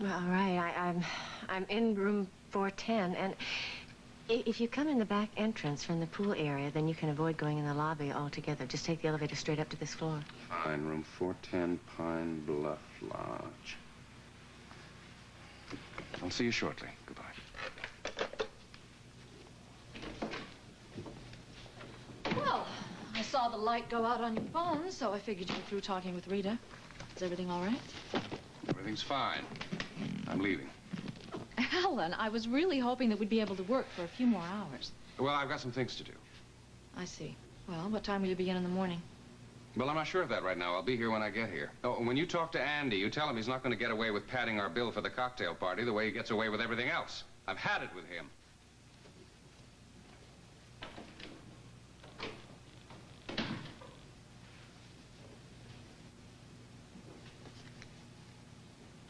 Well, all right. I'm in room 410, and if you come in the back entrance from the pool area, then you can avoid going in the lobby altogether. Just take the elevator straight up to this floor. Fine. Room 410, Pine Bluff Lodge. I'll see you shortly. Goodbye. Well, I saw the light go out on your phone, so I figured you were through talking with Rita. Is everything all right? Everything's fine. I'm leaving. Alan, I was really hoping that we'd be able to work for a few more hours. Well, I've got some things to do. I see. Well, what time will you begin in the morning? Well, I'm not sure of that right now. I'll be here when I get here. Oh, when you talk to Andy, you tell him he's not going to get away with padding our bill for the cocktail party the way he gets away with everything else. I've had it with him.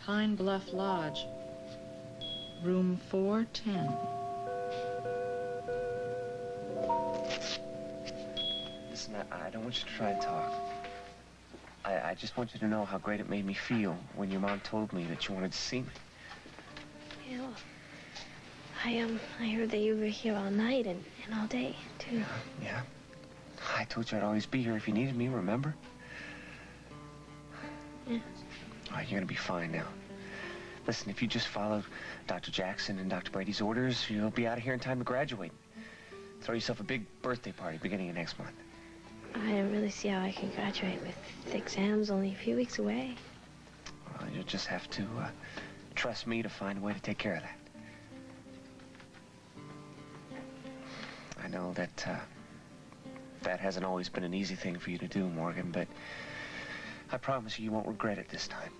Pine Bluff Lodge, room 410. Listen, I don't want you to try to talk. I just want you to know how great it made me feel when your mom told me that you wanted to see me. Yeah, I heard that you were here all night and all day, too. Yeah. I told you I'd always be here if you needed me, remember? Yeah. All right, you're gonna be fine now. Listen, if you just follow Dr. Jackson and Dr. Brady's orders, you'll be out of here in time to graduate. Throw yourself a big birthday party beginning of next month. I don't really see how I can graduate with the exams only a few weeks away. Well, you'll just have to trust me to find a way to take care of that. I know that that hasn't always been an easy thing for you to do, Morgan, but I promise you won't regret it this time.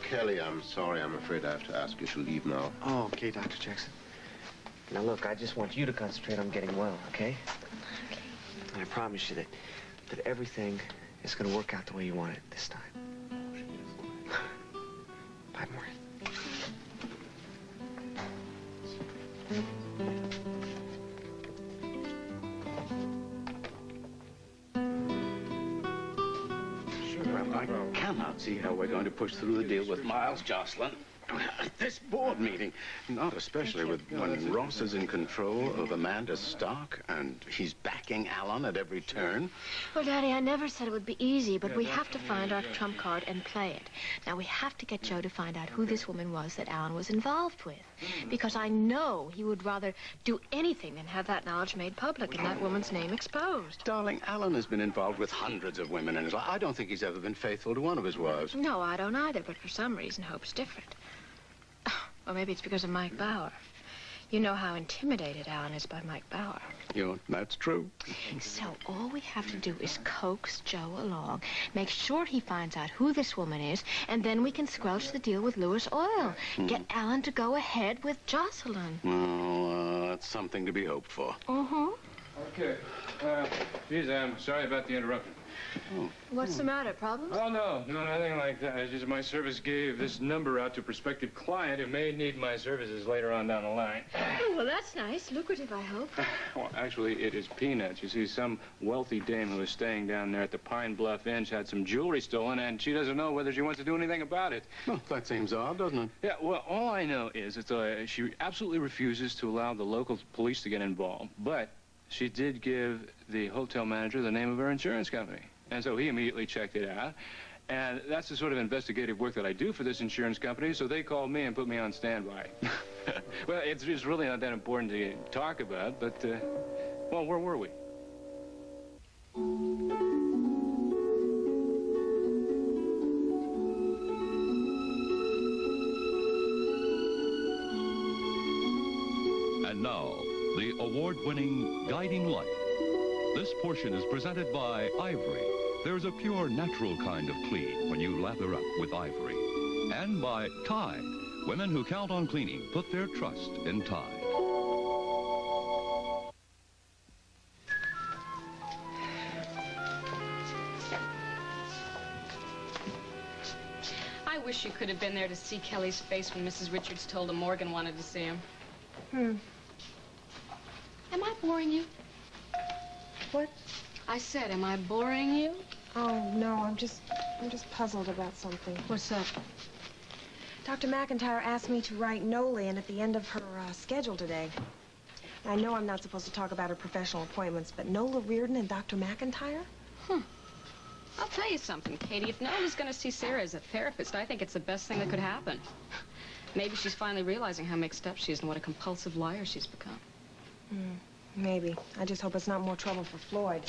Kelly, I'm sorry. I'm afraid I have to ask you to leave now. Oh, okay, Dr. Jackson. Now, look, I just want you to concentrate on getting well, okay? Okay. And I promise you that everything is going to work out the way you want it this time. Bye, Morgan. I cannot see how we're going to push through the deal with Miles Jocelyn. This board meeting. Not especially when Ross is in control of Amanda's stock and he's backing Alan at every turn. Well, Daddy, I never said it would be easy, but we have to find our trump card and play it. Now, we have to get Joe to find out who this woman was that Alan was involved with. Because I know he would rather do anything than have that knowledge made public and that woman's name exposed. Darling, Alan has been involved with hundreds of women in his life. I don't think he's ever been faithful to one of his wives. No, I don't either, but for some reason, Hope's different. Or maybe it's because of Mike Bauer. You know how intimidated Alan is by Mike Bauer. That's true. So all we have to do is coax Joe along, make sure he finds out who this woman is, and then we can squelch the deal with Lewis Oil. Get Alan to go ahead with Jocelyn. Oh, that's something to be hoped for. Mm-hmm. Okay. Geez, I'm sorry about the interruption. Oh. What's the matter? Problems? Oh, no, nothing like that. It's just my service gave this number out to a prospective client who may need my services later on down the line. Oh, well, that's nice. Lucrative, I hope. Well, actually, it is peanuts. You see, some wealthy dame who is staying down there at the Pine Bluff Inn had some jewelry stolen, and she doesn't know whether she wants to do anything about it. Well, that seems odd, doesn't it? Yeah, well, all I know is that she absolutely refuses to allow the local police to get involved, but she did give the hotel manager the name of her insurance company. And so he immediately checked it out. And that's the sort of investigative work that I do for this insurance company, so they called me and put me on standby. Well, it's really not that important to talk about, but, well, where were we? And now, the award-winning Guiding Light. This portion is presented by Ivory. There's a pure, natural kind of clean when you lather up with Ivory. And by Tide. Women who count on cleaning put their trust in Tide. I wish you could have been there to see Kelly's face when Mrs. Richards told him Morgan wanted to see him. Am I boring you? What? I said, am I boring you? Oh, no, I'm just puzzled about something. What's up? Dr. McIntyre asked me to write Nola in at the end of her schedule today. I know I'm not supposed to talk about her professional appointments, but Nola Reardon and Dr. McIntyre? I'll tell you something, Katie. If Nola's going to see Sarah as a therapist, I think it's the best thing that could happen. Maybe she's finally realizing how mixed up she is and what a compulsive liar she's become. Maybe. I just hope it's not more trouble for Floyd.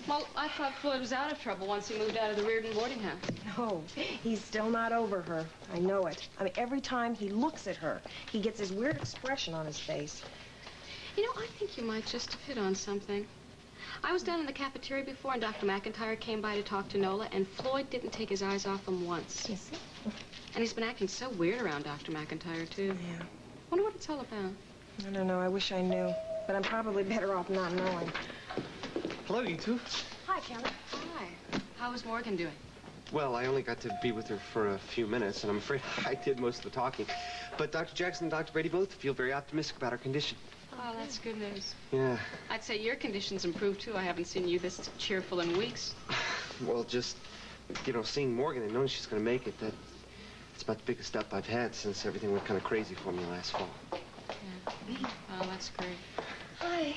Well, I thought Floyd was out of trouble once he moved out of the Reardon boarding house. No, he's still not over her. I know it. I mean, every time he looks at her, he gets this weird expression on his face. You know, I think you might just have hit on something. I was down in the cafeteria before, and Dr. McIntyre came by to talk to Nola, and Floyd didn't take his eyes off him once. You see? And he's been acting so weird around Dr. McIntyre, too. Yeah. Wonder what it's all about. I don't know. I wish I knew. But I'm probably better off not knowing. Hello, you two. Hi, Kelly. Hi. How is Morgan doing? Well, I only got to be with her for a few minutes, and I'm afraid I did most of the talking. But Dr. Jackson and Dr. Brady both feel very optimistic about her condition. Oh, that's good news. Yeah. I'd say your condition's improved, too. I haven't seen you this cheerful in weeks. Well, just, you know, seeing Morgan and knowing she's going to make it, it's about the biggest step I've had since everything went kind of crazy for me last fall. Yeah. Oh, that's great. Hi.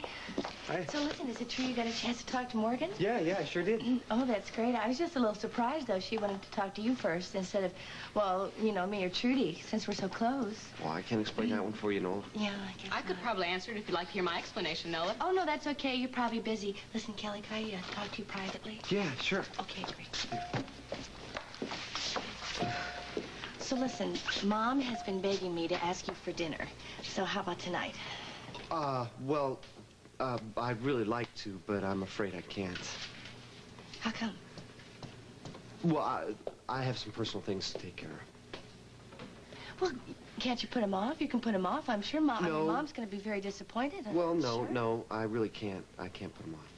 Hi. So listen, is it true you got a chance to talk to Morgan? Yeah, I sure did. Oh, that's great. I was just a little surprised, though, she wanted to talk to you first instead of, well, you know, me or Trudy, since we're so close. Well, I can't explain that one for you, Nola. Yeah, I guess I could probably answer it if you'd like to hear my explanation, Nola. Oh, no, that's okay. You're probably busy. Listen, Kelly, can I talk to you privately? Yeah, sure. Okay, great. So listen, Mom has been begging me to ask you for dinner. So how about tonight? Well, I'd really like to, but I'm afraid I can't. How come? Well, I have some personal things to take care of. Well, can't you put him off? You can put him off. I'm sure Mom. No. I mean, Mom's going to be very disappointed. Well, Sure. no, I really can't. I can't put him off.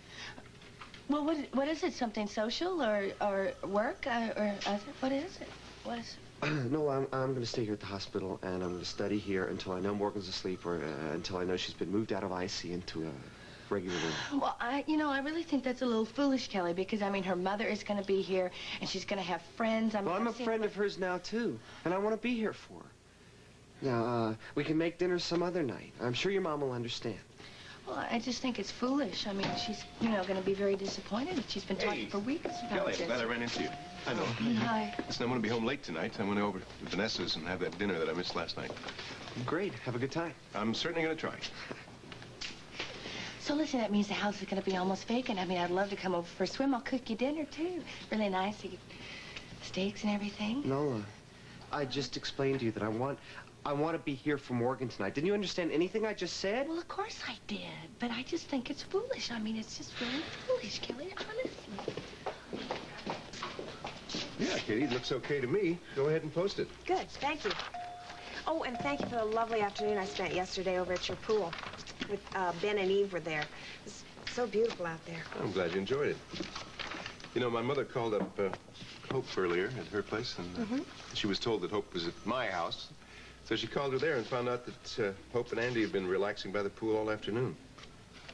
Well, what is it? Something social or work or other? What is it? What is it? No, I'm going to stay here at the hospital, and I'm going to study here until I know Morgan's asleep or until I know she's been moved out of IC into a regular room. Well, I really think that's a little foolish, Kelly, because, I mean, her mother is going to be here, and she's going to have friends. I mean, Well, I'm a friend of hers now, too, and I want to be here for her. Now, we can make dinner some other night. I'm sure your mom will understand. Well, I just think it's foolish. I mean, she's, going to be very disappointed. She's been talking for weeks about Kelly, this. I'm glad I ran into you. I know. Hi. Listen, I'm going to be home late tonight. I'm going to over to Vanessa's and have that dinner that I missed last night. Great. Have a good time. I'm certainly going to try. So listen, that means the house is going to be almost vacant. I mean, I'd love to come over for a swim. I'll cook you dinner, too. Really nice. You get steaks and everything. Nola, I just explained to you that I want to be here for Morgan tonight. Didn't you understand anything I just said? Well, of course I did. But I just think it's foolish. I mean, it's just really foolish, Kelly, honestly. Yeah, Katie, it looks okay to me. Go ahead and post it. Good, thank you. Oh, and thank you for the lovely afternoon I spent yesterday over at your pool. With Ben and Eve were there. It was so beautiful out there. I'm glad you enjoyed it. You know, my mother called up Hope earlier at her place, and she was told that Hope was at my house. So she called her there and found out that Hope and Andy have been relaxing by the pool all afternoon.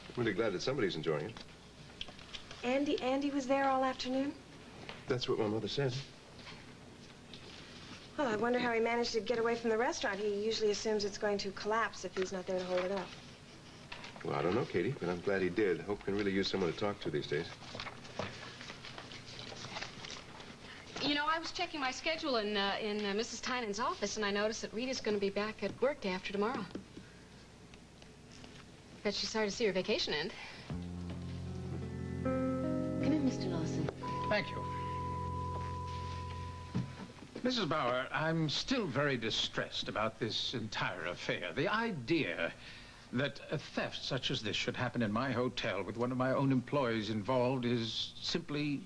I'm really glad that somebody's enjoying it. Andy was there all afternoon? That's what my mother said. Well, I wonder how he managed to get away from the restaurant. He usually assumes it's going to collapse if he's not there to hold it up. Well, I don't know, Katie, but I'm glad he did. Hope can really use someone to talk to these days. You know, I was checking my schedule in Mrs. Tynan's office, and I noticed that Rita's going to be back at work day after tomorrow. Bet she's sorry to see her vacation end. Come in, Mr. Lawson. Thank you. Mrs. Bauer, I'm still very distressed about this entire affair. The idea that a theft such as this should happen in my hotel with one of my own employees involved is simply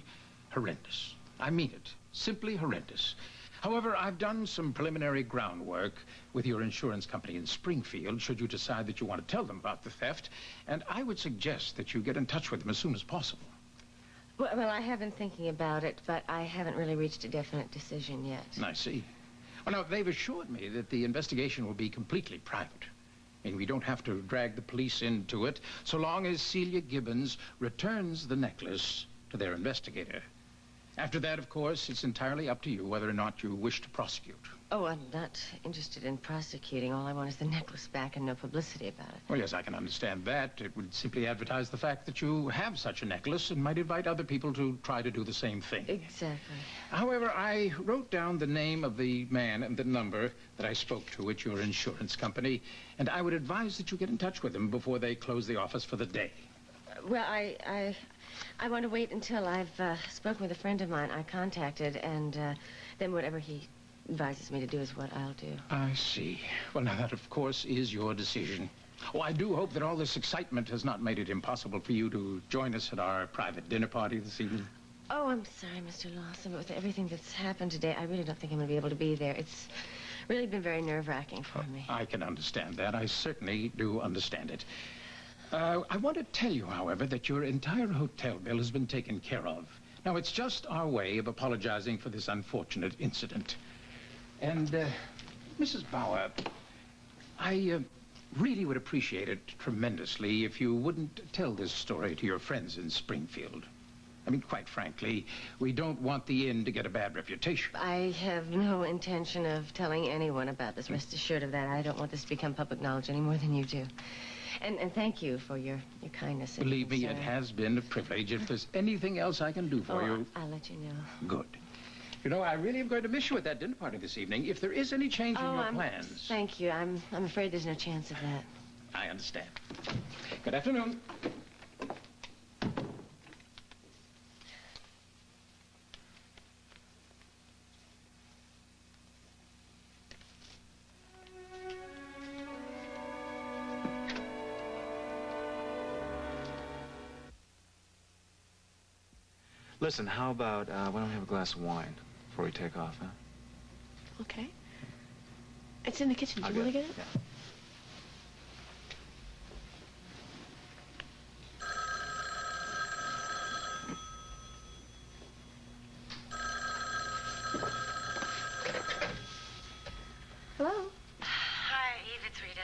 horrendous. I mean it. Simply horrendous. However, I've done some preliminary groundwork with your insurance company in Springfield, should you decide that you want to tell them about the theft, and I would suggest that you get in touch with them as soon as possible. Well, I have been thinking about it, but I haven't really reached a definite decision yet. I see. Well, now, they've assured me that the investigation will be completely private, and we don't have to drag the police into it so long as Celia Gibbons returns the necklace to their investigator. After that, of course, it's entirely up to you whether or not you wish to prosecute. Oh, I'm not interested in prosecuting. All I want is the necklace back and no publicity about it. Well, yes, I can understand that. It would simply advertise the fact that you have such a necklace and might invite other people to try to do the same thing. Exactly. However, I wrote down the name of the man and the number that I spoke to at your insurance company, and I would advise that you get in touch with them before they close the office for the day. Well, I want to wait until I've spoken with a friend of mine I contacted, and then whatever he advises me to do is what I'll do. I see. Well, now, that, of course, is your decision. Oh, I do hope that all this excitement has not made it impossible for you to join us at our private dinner party this evening. Oh, I'm sorry, Mr. Lawson, but with everything that's happened today, I really don't think I'm going to be able to be there. It's really been very nerve-wracking for me. I can understand that. I certainly do understand it. I want to tell you, however, that your entire hotel bill has been taken care of. Now, it's just our way of apologizing for this unfortunate incident. And, Mrs. Bauer, I really would appreciate it tremendously if you wouldn't tell this story to your friends in Springfield. I mean, quite frankly, we don't want the inn to get a bad reputation. I have no intention of telling anyone about this. Rest assured of that. I don't want this to become public knowledge any more than you do. And thank you for your kindness. Believe me, it has been a privilege. If there's anything else I can do for you... I'll let you know. Good. You know, I really am going to miss you at that dinner party this evening. If there is any change in your plans... Thank you. I'm afraid there's no chance of that. I understand. Good afternoon. Listen, how about, why don't we have a glass of wine before we take off, huh? Okay. It's in the kitchen. Do you want to get it? Yeah. Hello? Hi, Eve, it's Rita.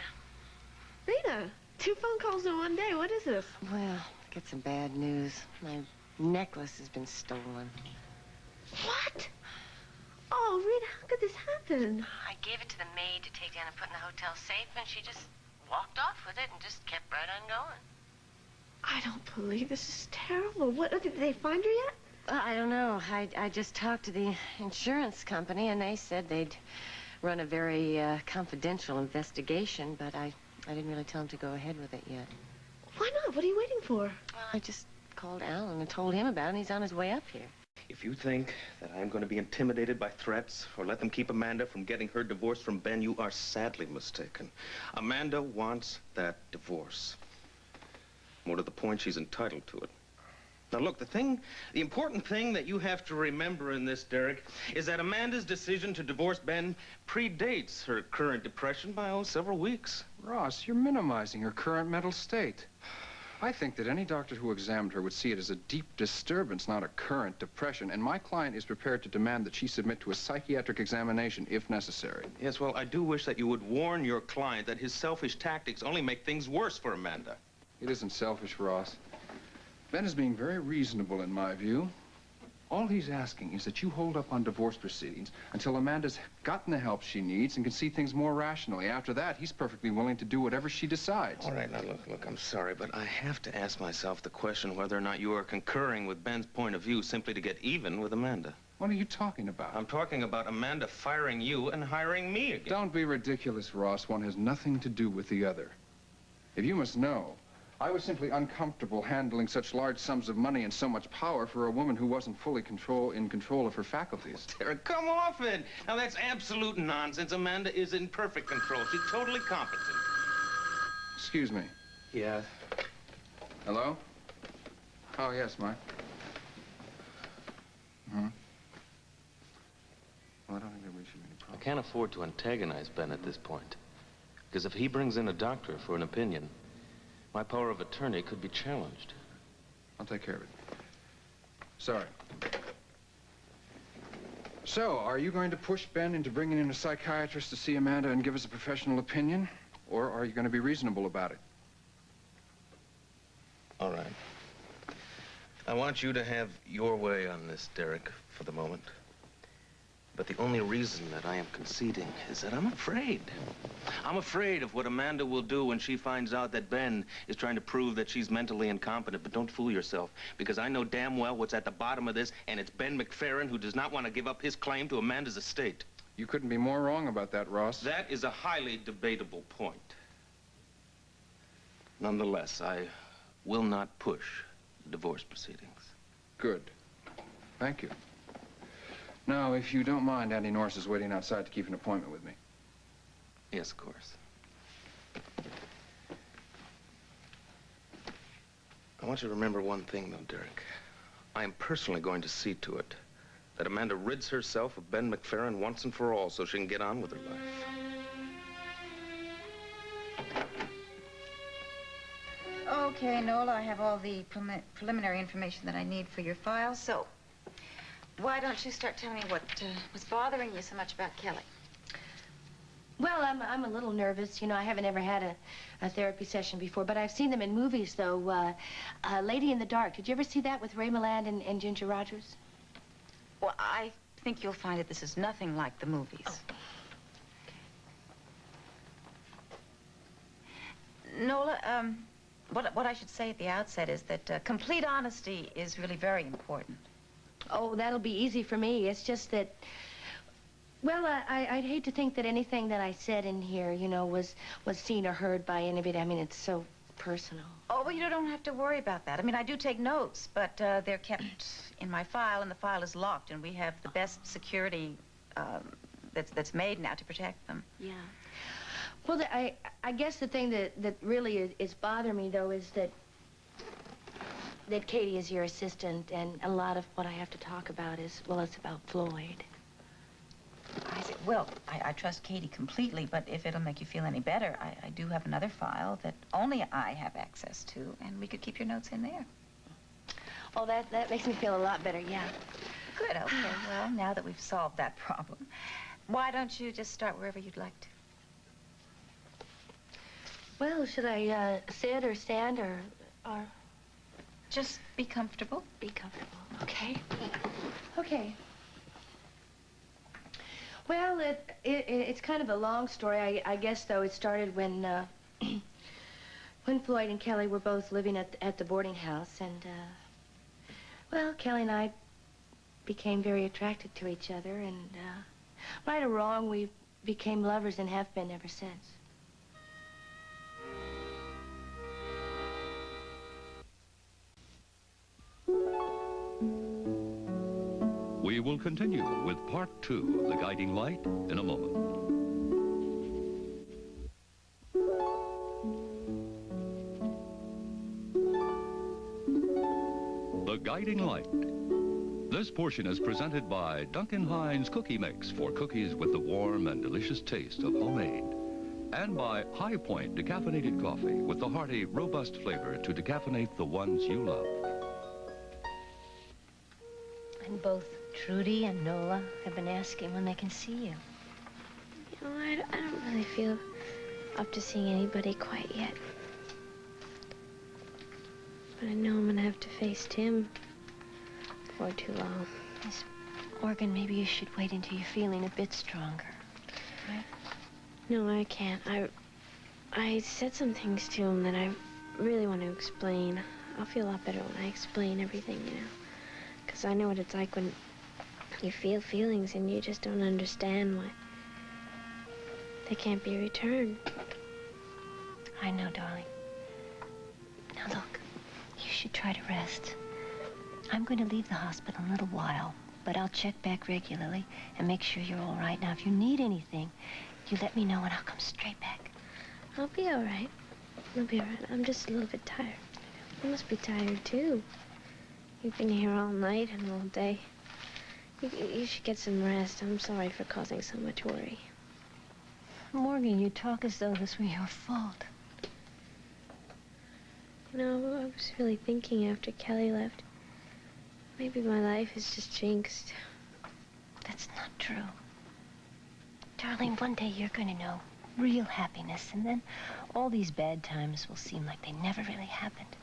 Rita, 2 phone calls in one day. What is this? Well, I got some bad news. My necklace has been stolen. What? Oh, Rita, how could this happen? I gave it to the maid to take down and put in the hotel safe, and she just walked off with it and just kept right on going. I don't believe this is terrible. What, did they find her yet? I don't know. I just talked to the insurance company, and they said they'd run a very confidential investigation, but I didn't really tell them to go ahead with it yet. Why not? What are you waiting for? Well, I just called Alan and told him about it, and he's on his way up here. If you think that I'm going to be intimidated by threats or let them keep Amanda from getting her divorce from Ben, you are sadly mistaken. Amanda wants that divorce. More to the point, she's entitled to it. Now, look, the important thing that you have to remember in this, Derek, is that Amanda's decision to divorce Ben predates her current depression by, several weeks. Ross, you're minimizing her current mental state. I think that any doctor who examined her would see it as a deep disturbance, not a current depression, and my client is prepared to demand that she submit to a psychiatric examination if necessary. Yes, well, I do wish that you would warn your client that his selfish tactics only make things worse for Amanda. It isn't selfish, Ross. Ben is being very reasonable in my view. All he's asking is that you hold up on divorce proceedings until Amanda's gotten the help she needs and can see things more rationally. After that, he's perfectly willing to do whatever she decides. All right, now, look, I'm sorry, but I have to ask myself the question whether or not you are concurring with Ben's point of view simply to get even with Amanda. What are you talking about? I'm talking about Amanda firing you and hiring me again. Don't be ridiculous, Ross. One has nothing to do with the other. If you must know, I was simply uncomfortable handling such large sums of money and so much power for a woman who wasn't fully in control of her faculties. Derek, come off it. Now, that's absolute nonsense. Amanda is in perfect control. She's totally competent. Excuse me. Yeah. Hello? Oh, yes, Mike. Well, I don't think there should be any problem. I can't afford to antagonize Ben at this point. Because if he brings in a doctor for an opinion, my power of attorney could be challenged. I'll take care of it. Sorry. So, are you going to push Ben into bringing in a psychiatrist to see Amanda and give us a professional opinion? Or are you going to be reasonable about it? All right. I want you to have your way on this, Derek, for the moment. But the only reason that I am conceding is that I'm afraid. I'm afraid of what Amanda will do when she finds out that Ben is trying to prove that she's mentally incompetent. But don't fool yourself, because I know damn well what's at the bottom of this, and it's Ben McFerrin who does not want to give up his claim to Amanda's estate. You couldn't be more wrong about that, Ross. That is a highly debatable point. Nonetheless, I will not push divorce proceedings. Good. Thank you. Now, if you don't mind, Andy Norris is waiting outside to keep an appointment with me. Yes, of course. I want you to remember one thing, though, Derek. I am personally going to see to it that Amanda rids herself of Ben McFerrin once and for all so she can get on with her life. Okay, Nola, I have all the preliminary information that I need for your file, so why don't you start telling me what was bothering you so much about Kelly? Well, I'm a little nervous. You know, I haven't ever had a therapy session before, but I've seen them in movies, though. Lady in the Dark. Did you ever see that with Ray Milland and Ginger Rogers? Well, I think you'll find that this is nothing like the movies. Oh. Okay. Nola, what I should say at the outset is that complete honesty is really very important. Oh, that'll be easy for me. It's just that, well, I'd hate to think that anything that I said in here, you know, was seen or heard by anybody. I mean, it's so personal. Oh, well, you don't have to worry about that. I mean, I do take notes, but they're kept in my file, and the file is locked, and we have the best security that's made now to protect them. Yeah. Well, I guess the thing that really is bothering me, though, is that Katie is your assistant, and a lot of what I have to talk about is, well, it's about Floyd. I see. Well, I trust Katie completely, but if it'll make you feel any better, I do have another file that only I have access to, and we could keep your notes in there. Oh, that makes me feel a lot better, yeah. Good, okay. Well, now that we've solved that problem, why don't you just start wherever you'd like to? Well, should I sit or stand or... Just be comfortable. Be comfortable, okay. Okay. Well, it's kind of a long story. I guess, though, it started when when Floyd and Kelly were both living at the boarding house, and well, Kelly and I became very attracted to each other, and right or wrong, we became lovers and have been ever since. We will continue with part 2 of The Guiding Light in a moment. The Guiding Light. This portion is presented by Duncan Hines Cookie Mix for cookies with the warm and delicious taste of homemade. And by High Point Decaffeinated Coffee with the hearty, robust flavor to decaffeinate the ones you love. And both Trudy and Nola have been asking when they can see you. You know, I don't really feel up to seeing anybody quite yet. But I know I'm gonna have to face Tim before too long. Miss Morgan, maybe you should wait until you're feeling a bit stronger, right? No, I can't. I said some things to him that I really want to explain. I'll feel a lot better when I explain everything, you know. Because I know what it's like when you feel feelings and you just don't understand why they can't be returned. I know, darling. Now, look, you should try to rest. I'm going to leave the hospital in a little while, but I'll check back regularly and make sure you're all right. Now, if you need anything, you let me know and I'll come straight back. I'll be all right. I'll be all right. I'm just a little bit tired. You must be tired, too. You've been here all night and all day. You should get some rest. I'm sorry for causing so much worry. Morgan, you talk as though this were your fault. You know, I was really thinking after Kelly left, maybe my life is just jinxed. That's not true. Darling, one day you're going to know real happiness, and then all these bad times will seem like they never really happened.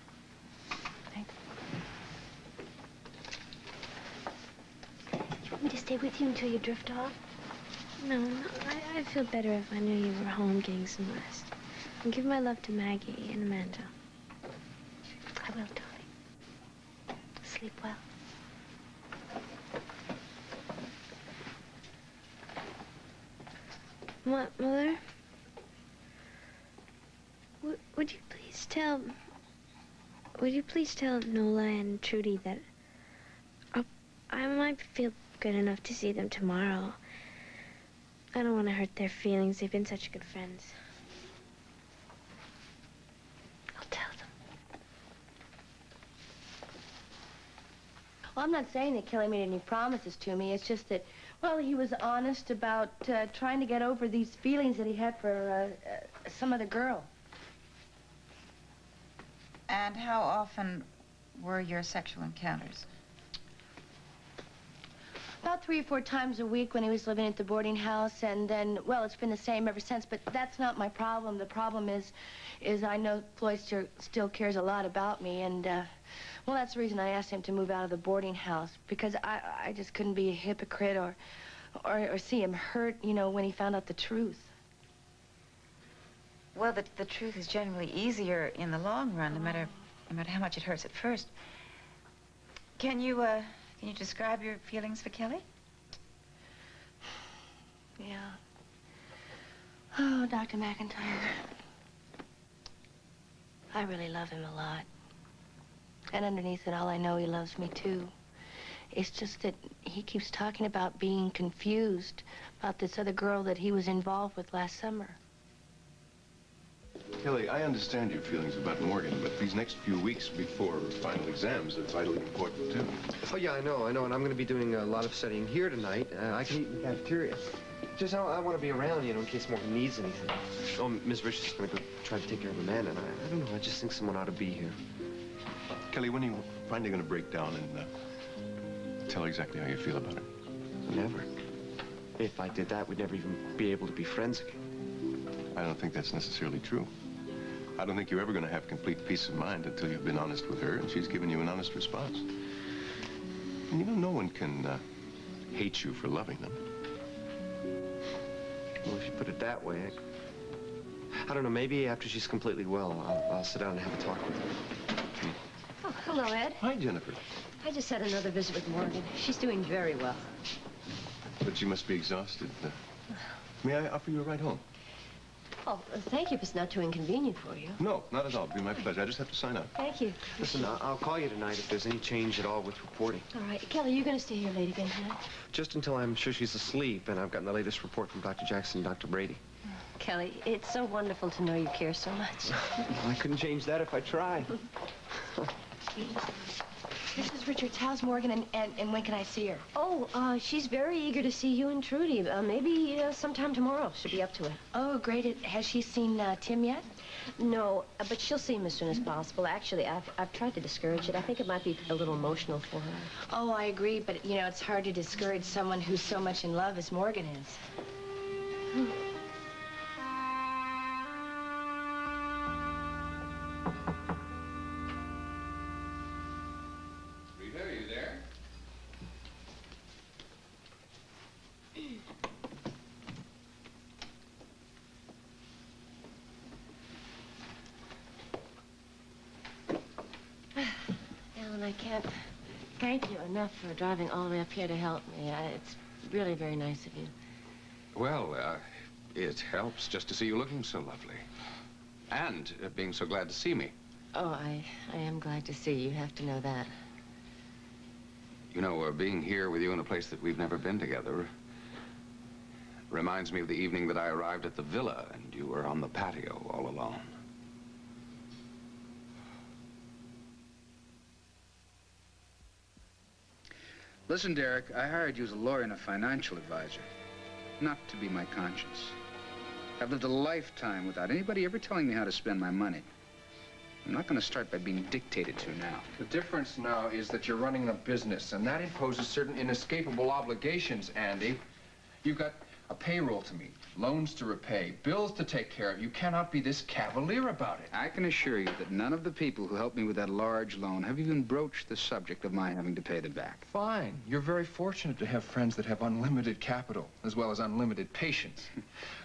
Right? Want me to stay with you until you drift off? No, I'd feel better if I knew you were home getting some rest. And give my love to Maggie and Amanda. I will, darling. Sleep well. Mother? Would you please tell Nola and Trudy that I might feel good enough to see them tomorrow. I don't want to hurt their feelings. They've been such good friends. I'll tell them. Well, I'm not saying that Kelly made any promises to me. It's just that, well, he was honest about trying to get over these feelings that he had for some other girl. And how often were your sexual encounters? About 3 or 4 times a week when he was living at the boarding house, and then, well, it's been the same ever since, but that's not my problem. The problem is I know Floyd still cares a lot about me, and, well, that's the reason I asked him to move out of the boarding house, because I just couldn't be a hypocrite or see him hurt, you know, when he found out the truth. Well, the truth is generally easier in the long run, no matter how much it hurts at first. Can you describe your feelings for Kelly? Yeah. Oh, Dr. McIntyre. I really love him a lot. And underneath it all, I know he loves me, too. It's just that he keeps talking about being confused about this other girl that he was involved with last summer. Kelly, I understand your feelings about Morgan, but these next few weeks before final exams are vitally important, too. Oh, yeah, I know, and I'm going to be doing a lot of studying here tonight. I can eat in the cafeteria. Just I want to be around, you know, in case Morgan needs anything. Oh, Miss Rich is going to go try to take care of Amanda, and I don't know, I just think someone ought to be here. Kelly, when are you finally going to break down and tell her exactly how you feel about it? Never. If I did that, we'd never even be able to be friends again. I don't think that's necessarily true. I don't think you're ever going to have complete peace of mind until you've been honest with her and she's given you an honest response. And you know, no one can hate you for loving them. Well, if you put it that way, I don't know, maybe after she's completely well, I'll sit down and have a talk with her. Oh, hello, Ed. Hi, Jennifer. I just had another visit with Morgan. She's doing very well. But you must be exhausted. May I offer you a ride home? Oh, thank you if it's not too inconvenient for you. No, not at all. It'll be my pleasure. I just have to sign up. Thank you. Listen, I'll call you tonight if there's any change at all with reporting. All right. Kelly, you going to stay here late again tonight? Just until I'm sure she's asleep and I've gotten the latest report from Dr. Jackson and Dr. Brady. Kelly, it's so wonderful to know you care so much. I couldn't change that if I tried. This is Richard's house, Morgan, and when can I see her? Oh, she's very eager to see you and Trudy. Maybe sometime tomorrow. She'll be up to it. Oh, great. Has she seen Tim yet? No, but she'll see him as soon as possible. Actually, I've tried to discourage it. I think it might be a little emotional for her. Oh, I agree, but, you know, it's hard to discourage someone who's so much in love as Morgan is. I can't thank you enough for driving all the way up here to help me. It's really very nice of you. Well, it helps just to see you looking so lovely. And being so glad to see me. Oh, I am glad to see you. You have to know that. You know, being here with you in a place that we've never been together reminds me of the evening that I arrived at the villa and you were on the patio all alone. Listen, Derek, I hired you as a lawyer and a financial advisor, not to be my conscience. I've lived a lifetime without anybody ever telling me how to spend my money. I'm not going to start by being dictated to now. The difference now is that you're running a business, and that imposes certain inescapable obligations, Andy. You've got a payroll to meet, loans to repay, bills to take care of. You cannot be this cavalier about it. I can assure you that none of the people who helped me with that large loan have even broached the subject of my having to pay them back. Fine. You're very fortunate to have friends that have unlimited capital, as well as unlimited patience.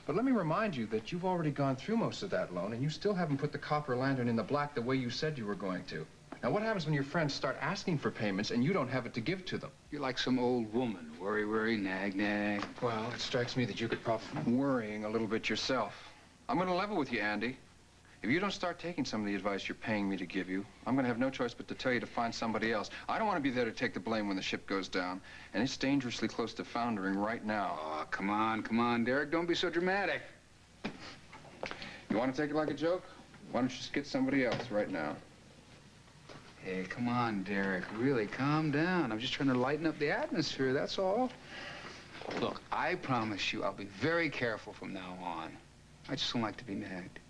But let me remind you that you've already gone through most of that loan, and you still haven't put the copper lantern in the black the way you said you were going to. Now, what happens when your friends start asking for payments and you don't have it to give to them? You're like some old woman. Worry, worry, nag, nag. Well, it strikes me that you could profit from worrying a little bit yourself. I'm going to level with you, Andy. If you don't start taking some of the advice you're paying me to give you, I'm going to have no choice but to tell you to find somebody else. I don't want to be there to take the blame when the ship goes down, and it's dangerously close to foundering right now. Oh, come on, Derek. Don't be so dramatic. You want to take it like a joke? Why don't you just get somebody else right now? Hey, come on, Derek. Really, calm down. I'm just trying to lighten up the atmosphere, that's all. Look, I promise you I'll be very careful from now on. I just don't like to be nagged.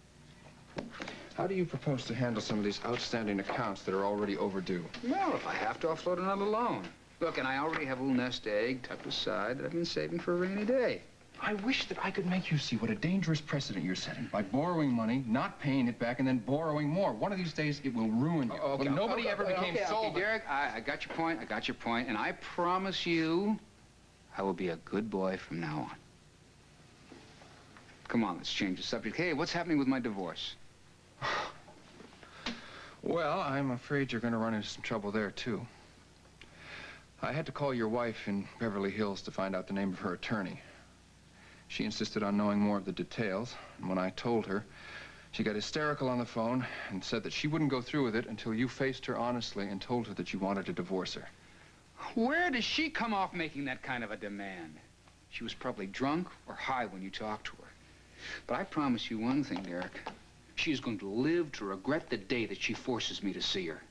How do you propose to handle some of these outstanding accounts that are already overdue? Well, if I have to, offload another loan. Look, and I already have a little nest egg tucked aside that I've been saving for a rainy day. I wish that I could make you see what a dangerous precedent you're setting by borrowing money, not paying it back, and then borrowing more. One of these days, it will ruin you. Okay, nobody ever became solvent. Okay, Derek, I got your point, and I promise you I will be a good boy from now on. Come on, let's change the subject. Hey, what's happening with my divorce? Well, I'm afraid you're going to run into some trouble there, too. I had to call your wife in Beverly Hills to find out the name of her attorney. She insisted on knowing more of the details, and when I told her, she got hysterical on the phone and said that she wouldn't go through with it until you faced her honestly and told her that you wanted to divorce her. Where does she come off making that kind of a demand? She was probably drunk or high when you talked to her. But I promise you one thing, Derek. She is going to live to regret the day that she forces me to see her.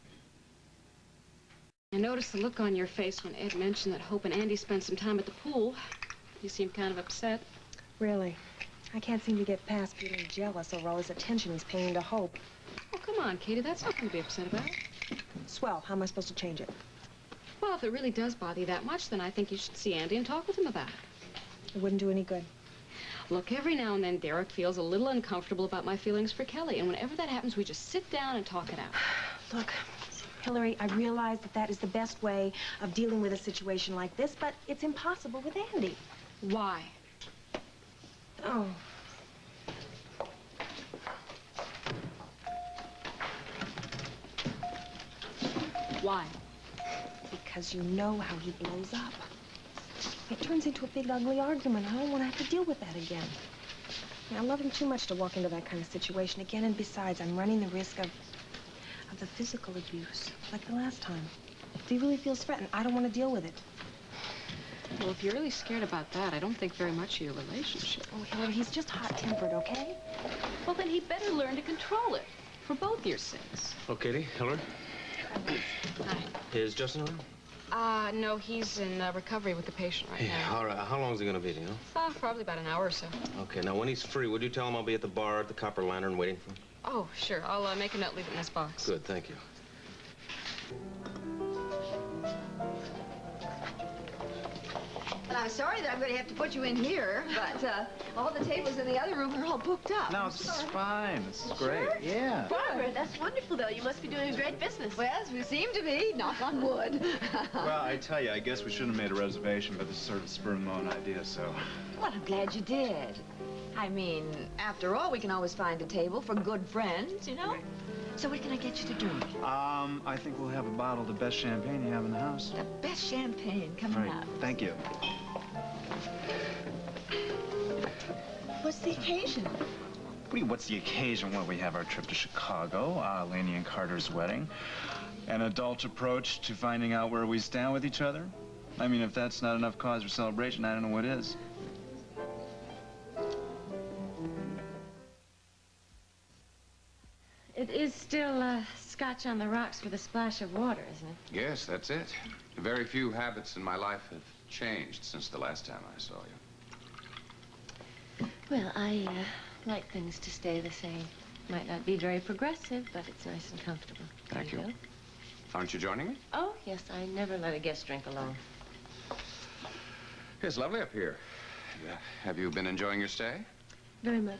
I noticed the look on your face when Ed mentioned that Hope and Andy spent some time at the pool. You seemed kind of upset. Really? I can't seem to get past feeling jealous over all this attention he's paying to Hope. Oh, come on, Katie. That's nothing to be upset about. Swell. How am I supposed to change it? Well, if it really does bother you that much, then I think you should see Andy and talk with him about it. It wouldn't do any good. Look, every now and then Derek feels a little uncomfortable about my feelings for Kelly, and whenever that happens, we just sit down and talk it out. Look, Hillary, I realize that that is the best way of dealing with a situation like this, but it's impossible with Andy. Why? Oh. Why? Because you know how he blows up. It turns into a big, ugly argument. I don't want to have to deal with that again. I love him too much to walk into that kind of situation again, and besides, I'm running the risk of the physical abuse, like the last time. If he really feels threatened, I don't want to deal with it. Well, if you're really scared about that, I don't think very much of your relationship. Oh, Hillary, he's just hot-tempered, okay? Well, then he'd better learn to control it, for both your sakes. Oh, Katie, Hillary. Hi. Is Justin around? No, he's in recovery with the patient right now. All right. How long is he going to be, do you know? Probably about an hour or so. Okay, now when he's free, would you tell him I'll be at the bar at the Copper Lantern waiting for him? Oh, sure. I'll make a note, leave it in this box. Good, thank you. Well, I'm sorry that I'm going to have to put you in here, but all the tables in the other room are all booked up. No, this is fine. This is great. Sure? Yeah. Barbara, that's wonderful, though. You must be doing a great business. Well, as we seem to be. Knock on wood. Well, I tell you, I guess we shouldn't have made a reservation, but this is sort of a spur of the moment idea, so. Well, I'm glad you did. I mean, after all, we can always find a table for good friends, you know? So what can I get you to drink? I think we'll have a bottle of the best champagne you have in the house. The best champagne coming up. Thank you. What's the occasion? What's the occasion? Well, we have our trip to Chicago, Laney and Carter's wedding, an adult approach to finding out where we stand with each other. I mean, if that's not enough cause for celebration, I don't know what is. It is still scotch on the rocks with a splash of water, isn't it? Yes, that's it. Very few habits in my life have changed since the last time I saw you. Well, I like things to stay the same. Might not be very progressive, but it's nice and comfortable. Thank you. Go. Aren't you joining me? Oh, yes, I never let a guest drink alone. It's lovely up here. Have you been enjoying your stay? Very much.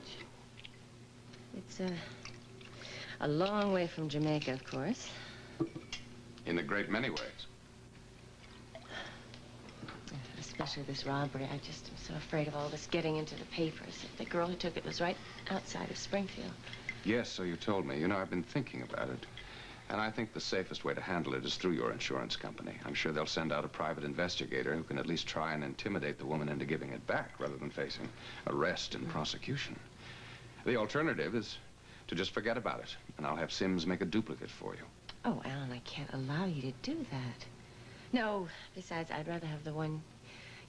It's a long way from Jamaica, of course. In a great many ways. Especially this robbery. I just am so afraid of all this getting into the papers. The girl who took it was right outside of Springfield. Yes, so you told me. You know, I've been thinking about it. And I think the safest way to handle it is through your insurance company. I'm sure they'll send out a private investigator who can at least try and intimidate the woman into giving it back rather than facing arrest and prosecution. The alternative is to just forget about it, and I'll have Sims make a duplicate for you. Oh, Alan, I can't allow you to do that. No, besides, I'd rather have the one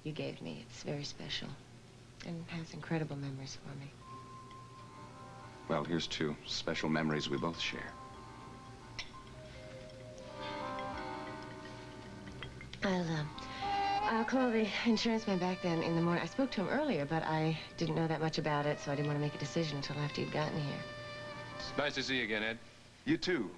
you gave me. It's very special and has incredible memories for me. Well, here's two special memories we both share. I'll call the insurance man back then in the morning. I spoke to him earlier, but I didn't know that much about it, so I didn't want to make a decision until after you'd gotten here. It's nice to see you again, Ed. You too.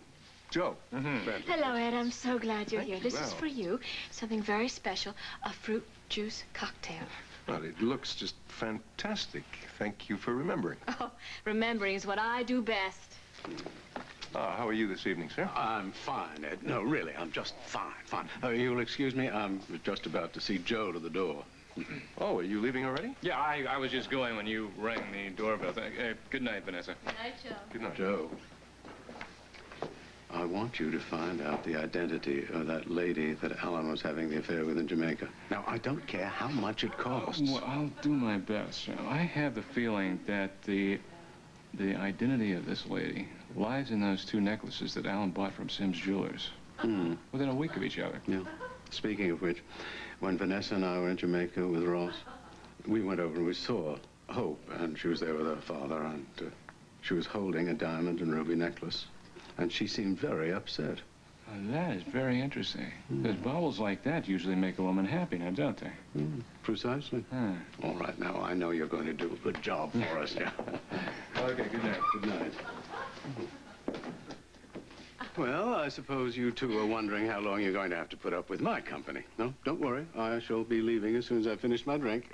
Joe. Hello, Ed. I'm so glad you're here. This is Well. for you. Something very special. A fruit juice cocktail. Well, it looks just fantastic. Thank you for remembering. Oh, remembering is what I do best. How are you this evening, sir? I'm fine, Ed. No, really, I'm just fine. You'll excuse me, I'm just about to see Joe to the door. Oh, are you leaving already? Yeah, I was just going when you rang the doorbell. Good night, Vanessa. Good night, Joe. Good night. Joe, I want you to find out the identity of that lady that Alan was having the affair with in Jamaica. Now, I don't care how much it costs. Well, I'll do my best, Joe. I have the feeling that the identity of this lady lies in those two necklaces that Alan bought from Sims Jewelers. Within a week of each other. Yeah. Speaking of which, when Vanessa and I were in Jamaica with Ross, we went over and we saw Hope, and she was there with her father, and she was holding a diamond and ruby necklace, and she seemed very upset. Well, that is very interesting. Because baubles like that usually make a woman happy, now, don't they? Precisely. All right, now, I know you're going to do a good job for us, yeah. Okay, good night. Good night. Well, I suppose you two are wondering how long you're going to have to put up with my company. No, don't worry. I shall be leaving as soon as I finish my drink.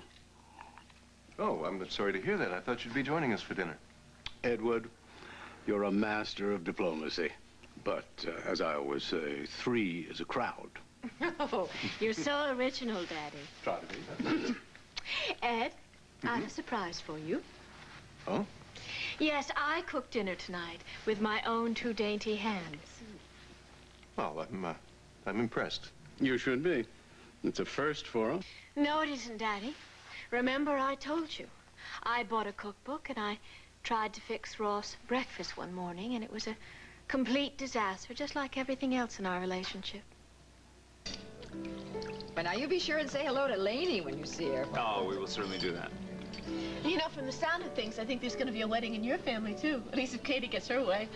Oh, I'm sorry to hear that. I thought you'd be joining us for dinner. Edward, you're a master of diplomacy. But, as I always say, 3 is a crowd. Oh, you're so original, Daddy. Try to be. Ed, I have a surprise for you. Oh? Yes, I cooked dinner tonight with my own 2 dainty hands. Well, I'm impressed. You should be. It's a first for us. No, it isn't, Daddy. Remember, I told you. I bought a cookbook, and I tried to fix Ross breakfast one morning, and it was a complete disaster, just like everything else in our relationship. But now you be sure and say hello to Lainey when you see her. Oh, we will certainly do that. You know, from the sound of things, I think there's going to be a wedding in your family, too. At least if Katie gets her way.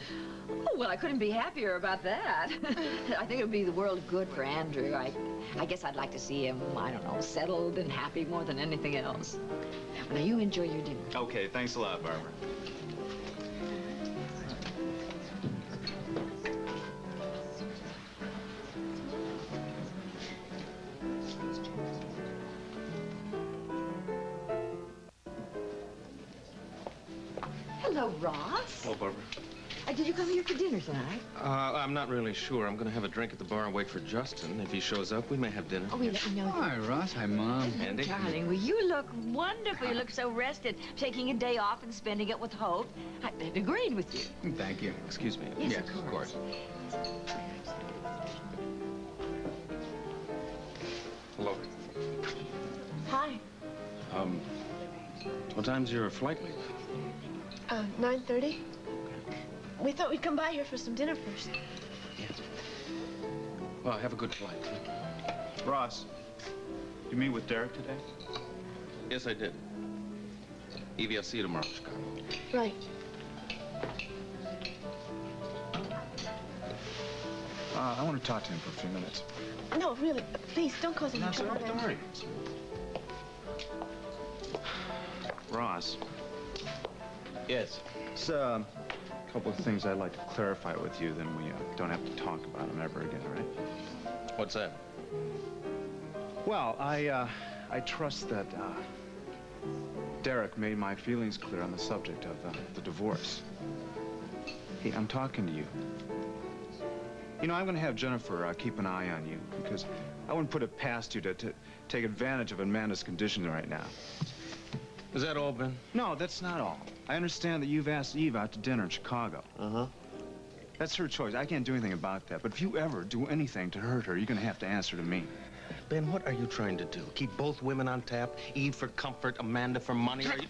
Oh, well, I couldn't be happier about that. I think it would be the world of good for Andrew. I guess I'd like to see him, I don't know, settled and happy more than anything else. Well, now you enjoy your dinner. Okay, thanks a lot, Barbara. Hello, Ross. Hello, Barbara. Did you come here for dinner tonight? I'm not really sure. I'm going to have a drink at the bar and wait for Justin. If he shows up, we may have dinner. Oh, we let you know. Hi, Ross. Hi, Mom. Andy? Darling, well, you look wonderful. You look so rested. Taking a day off and spending it with Hope. I agreed with you. Thank you. Excuse me. Yes, of course. Hello. Hi. What time's your flight leave? 9:30. We thought we'd come by here for some dinner first. Well, have a good flight. Ross, you meet with Derek today? Yes, I did. Evie, I'll see you tomorrow, Chicago. Right. I want to talk to him for a few minutes. No, really, please, don't cause any trouble. Don't worry. Ross. Yes. It's a couple of things I'd like to clarify with you, then we don't have to talk about them ever again, all right? What's that? Well, I trust that Derek made my feelings clear on the subject of the divorce. Hey, I'm talking to you. You know, I'm going to have Jennifer keep an eye on you, because I wouldn't put it past you to take advantage of Amanda's condition right now. Is that all, Ben? No, that's not all. I understand that you've asked Eve out to dinner in Chicago. Uh-huh. That's her choice. I can't do anything about that. But if you ever do anything to hurt her, you're going to have to answer to me. Ben, what are you trying to do? Keep both women on tap? Eve for comfort, Amanda for money? Are you...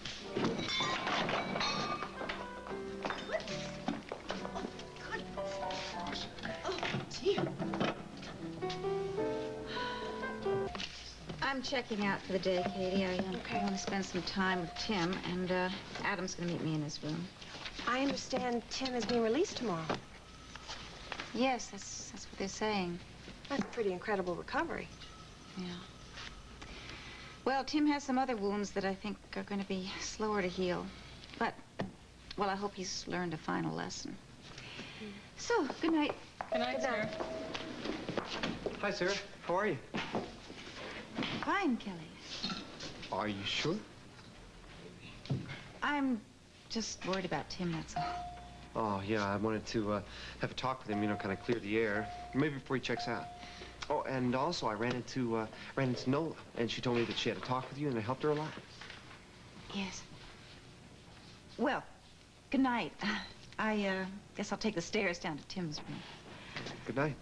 I'm checking out for the day, Katie. I want to spend some time with Tim, and Adam's going to meet me in his room. I understand Tim is being released tomorrow. Yes, that's what they're saying. That's a pretty incredible recovery. Yeah. Well, Tim has some other wounds that I think are going to be slower to heal. But, well, I hope he's learned a final lesson. So, good night. Good night, Sarah. Hi, Sarah. How are you? Fine, Kelly. Are you sure? I'm just worried about Tim, that's all. Oh, yeah, I wanted to have a talk with him, you know, kind of clear the air. Maybe before he checks out. Oh, and also I ran into Nola, and she told me that she had a talk with you, and it helped her a lot. Yes. Well, good night. I guess I'll take the stairs down to Tim's room. Good night.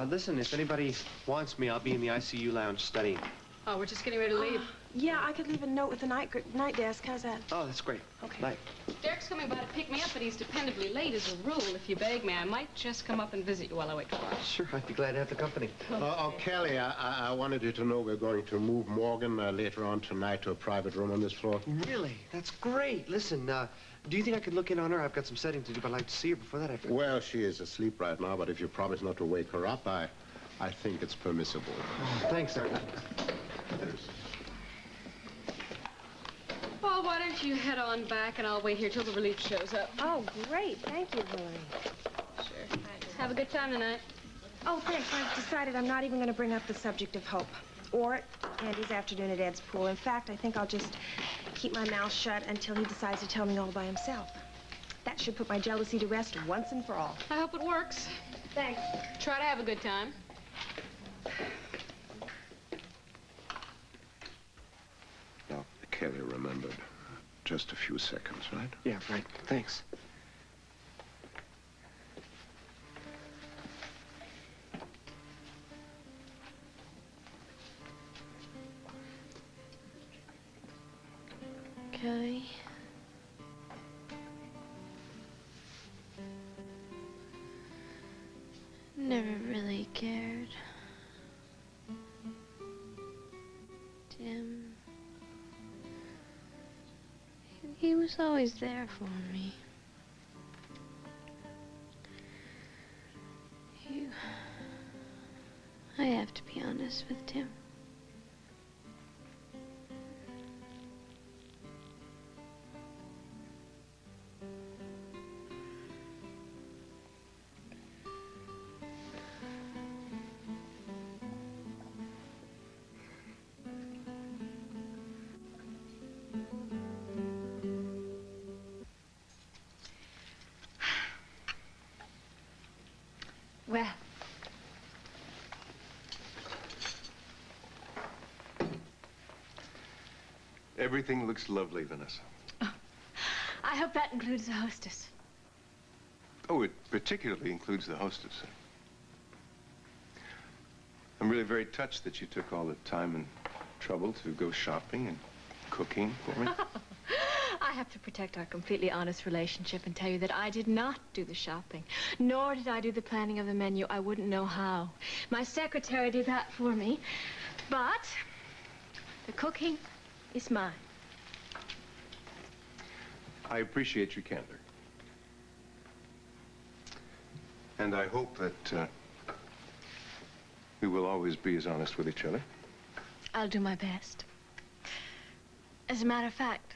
Listen, if anybody wants me, I'll be in the ICU lounge studying. Oh, we're just getting ready to leave. Yeah, I could leave a note with the night desk. How's that? Oh, that's great. Okay. Night. Derek's coming by to pick me up, but he's dependably late as a rule. If you beg me, I might just come up and visit you while I wait for lunch. Sure, I'd be glad to have the company. Kelly, I wanted you to know we're going to move Morgan later on tonight to a private room on this floor. Really? That's great. Listen, do you think I could look in on her? I've got some setting to do, but I'd like to see her before that. Well, she is asleep right now, but if you promise not to wake her up, I think it's permissible. Oh, thanks, sir. Well, why don't you head on back, and I'll wait here till the relief shows up. Oh, great. Thank you, Hillary. Sure. Have a good time tonight. Oh, thanks. I've decided I'm not even going to bring up the subject of Hope or Andy's afternoon at Ed's pool. In fact, I think I'll just keep my mouth shut until he decides to tell me all by himself. That should put my jealousy to rest once and for all. I hope it works. Thanks. Try to have a good time. Now, Kelly remembered. Just a few seconds, right? Yeah, right. Thanks. Kelly. Never really cared. Tim. He was always there for me. I have to be honest with Tim. Well. Everything looks lovely, Vanessa. I hope that includes the hostess. Oh, it particularly includes the hostess. I'm really very touched that you took all the time and trouble to go shopping and cooking for me. I have to protect our completely honest relationship and tell you that I did not do the shopping, nor did I do the planning of the menu. I wouldn't know how. My secretary did that for me, but the cooking is mine. I appreciate your candor. And I hope that we will always be as honest with each other. I'll do my best. As a matter of fact,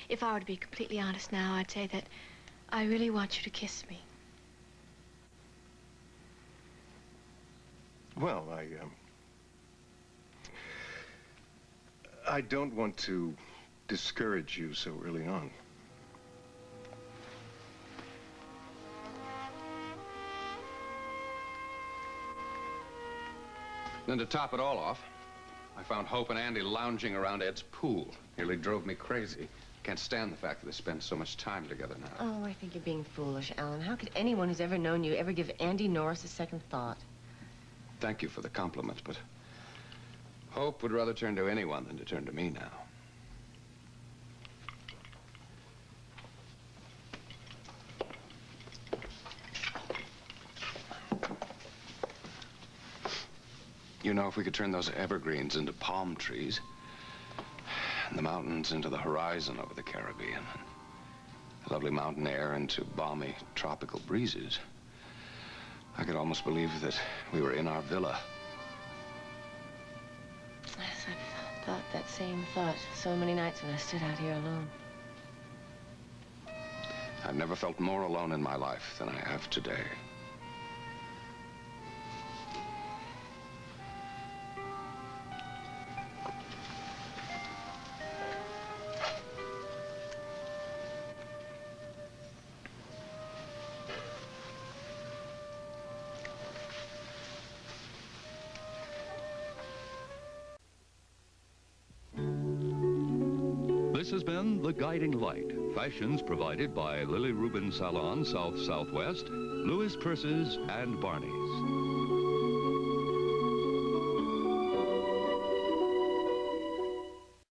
if I were to be completely honest now, I'd say that I really want you to kiss me. Well, I don't want to discourage you so early on. Then to top it all off, I found Hope and Andy lounging around Ed's pool. Nearly drove me crazy. Can't stand the fact that they spend so much time together now. Oh, I think you're being foolish, Alan. How could anyone who's ever known you ever give Andy Norris a second thought? Thank you for the compliment, but Hope would rather turn to anyone than to turn to me now. You know, if we could turn those evergreens into palm trees, and the mountains into the horizon over the Caribbean, and the lovely mountain air into balmy tropical breezes, I could almost believe that we were in our villa. Yes, I've thought that same thought so many nights when I stood out here alone. I've never felt more alone in my life than I have today. This has been The Guiding Light. Fashions provided by Lily Rubin Salon South Southwest, Louis Purses, and Barney's.